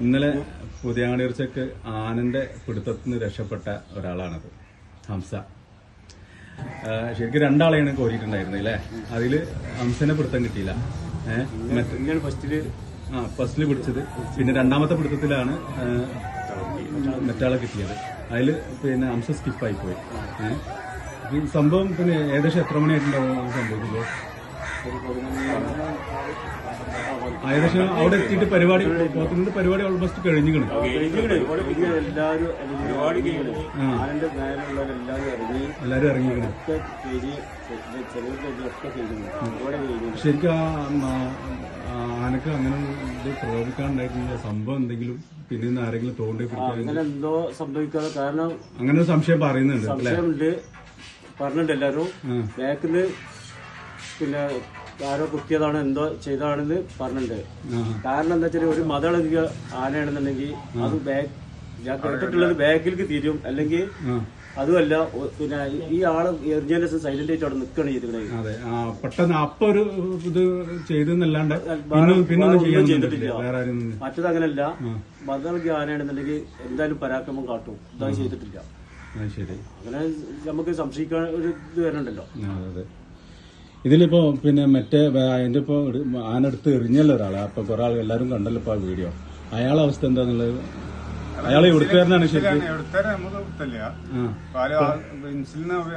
ഇന്നലെ പുതിയാങ്ങാടിയർച്ചക്ക് ആനന്റെ പിടുത്തത്തിൽ നിന്ന് രക്ഷപ്പെട്ട ഒരാളാണത്, ഹംസ. ശരിക്കും രണ്ടാളെയാണ് കോരിയിട്ടുണ്ടായിരുന്നത് അല്ലേ? അതില് ഹംസനെ പിടുത്തം കിട്ടിയില്ല. ഫസ്റ്റില് പിടിച്ചത്, പിന്നെ രണ്ടാമത്തെ പിടുത്തത്തിലാണ് മറ്റാളെ കിട്ടിയത്. അതില് പിന്നെ ഹംസ സ്കിപ്പായി പോയി. സംഭവം പിന്നെ ഏകദേശം എത്ര മണിയായിട്ടുണ്ടാവും സംഭവിച്ചത്? ഏകദേശം അവിടെ എത്തിയിട്ട് പരിപാടി ഓൾമോസ്റ്റ് കഴിഞ്ഞിരിക്കണം. എല്ലാരും ഇറങ്ങിയിരിക്കണം. ശരിക്കും ആനക്ക് അങ്ങനെ ഇത് പ്രകോപിക്കാണ്ടായിരുന്നില്ല. സംഭവം എന്തെങ്കിലും പിന്നെ ആരെങ്കിലും തോണ്ടി അങ്ങനെ എന്തോ സംഭവിക്കാതെ, കാരണം അങ്ങനെ ഒരു സംശയം പറയുന്നുണ്ട് പറഞ്ഞിട്ടുണ്ട് എല്ലാരും. ബാക്കില് പിന്നെ ആരോ കുത്തിയതാണ് എന്തോ ചെയ്തതാണെന്ന് പറഞ്ഞിട്ടുണ്ട്. കാരണം എന്താ വെച്ചാൽ ഒരു മതളകിയ ആനയാണെന്നുണ്ടെങ്കിൽ അത് ഞാൻ കേട്ടിട്ടുള്ളത് ബാക്കിലേക്ക് തിരിയും, അല്ലെങ്കിൽ അതുമല്ല പിന്നെ ഈ ആള് എറിഞ്ഞതിന്റെ സൈലന്റ് ആയിട്ട് അവിടെ നിൽക്കുകയാണ് ചെയ്തിട്ടുള്ളത്. പെട്ടെന്ന് അപ്പൊ ഒരു ഇത് ചെയ്തെന്നല്ലാണ്ട് ചെയ്തിട്ടില്ല. മറ്റത് അങ്ങനല്ല, മതളകിയ ആനയാണെന്നുണ്ടെങ്കിൽ എന്തായാലും പരാക്രമം കാട്ടും. ഇതായി ചെയ്തിട്ടില്ല. അങ്ങനെ നമുക്ക് സംശയിക്കാൻ ഒരു ഇത് വരുന്നുണ്ടല്ലോ. ഇതിലിപ്പോ പിന്നെ മറ്റേ അതിന്റെ ഇപ്പൊ ആനെടുത്ത് എറിഞ്ഞല്ലോ ഒരാളെ. അപ്പൊ കുറെ ആൾ എല്ലാരും കണ്ടല്ലോ ഇപ്പൊ ആ വീഡിയോ. അയാളെ അവസ്ഥ എന്താന്നുള്ളത്? അയാളെ എവിടുത്തുകാരനാണ് ശരിക്കും?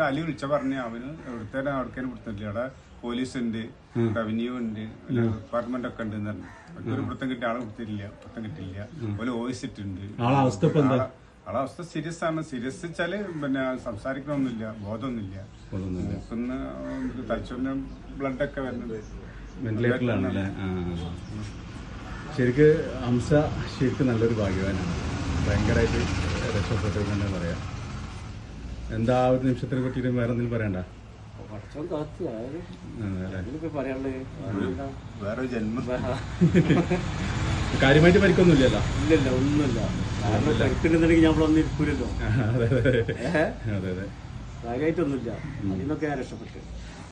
അലി വിളിച്ച പറഞ്ഞ അവന് എവിടുത്തേരാ അവിടേക്കാനും പിടുത്തില്ല. അവിടെ പോലീസ് ഉണ്ട്, റവന്യൂ ഉണ്ട്, ഡിപ്പാർട്ട്മെന്റ് ഒക്കെ ഉണ്ട്. ഒരു പിടുത്തം കിട്ടിയ ആളെ പിടുത്തം കിട്ടില്ല. ഒരു വോയിസ് ഇട്ടുണ്ട്. ആളെ അവസ്ഥ സീരിയസ് ആണ്. സീരിയസ് വെച്ചാല് പിന്നെ സംസാരിക്കണമൊന്നുമില്ല, ബോധമൊന്നുമില്ല. തലച്ചോറിന് ബ്ലഡ് ഒക്കെ വരുന്നത് വെന്റിലേറ്ററിലാണല്ലേ? ശരിക്ക് ഹംസ ശരിക്കും നല്ലൊരു ഭാഗ്യവാനാണ്. ഭയങ്കരമായിട്ട് രക്ഷപ്പെട്ടു തന്നെ പറയാം. എന്താ ആ ഒരു നിമിഷത്തിനെ പറ്റിയിട്ട് വേറെ എന്തെങ്കിലും പറയണ്ട? വേറെ ജന്മം കാര്യമായിട്ട് പരിക്കൊന്നുമില്ലല്ലോ? ഇല്ലല്ല, ഒന്നുമില്ല. കാരണം പരിക്കുന്നുണ്ടെങ്കിൽ നമ്മളൊന്നും ഇരിക്കൂലല്ലോ. അതെ കാര്യമായിട്ടൊന്നുമില്ല. അതിനൊക്കെ ഞാൻ രക്ഷപ്പെട്ടു.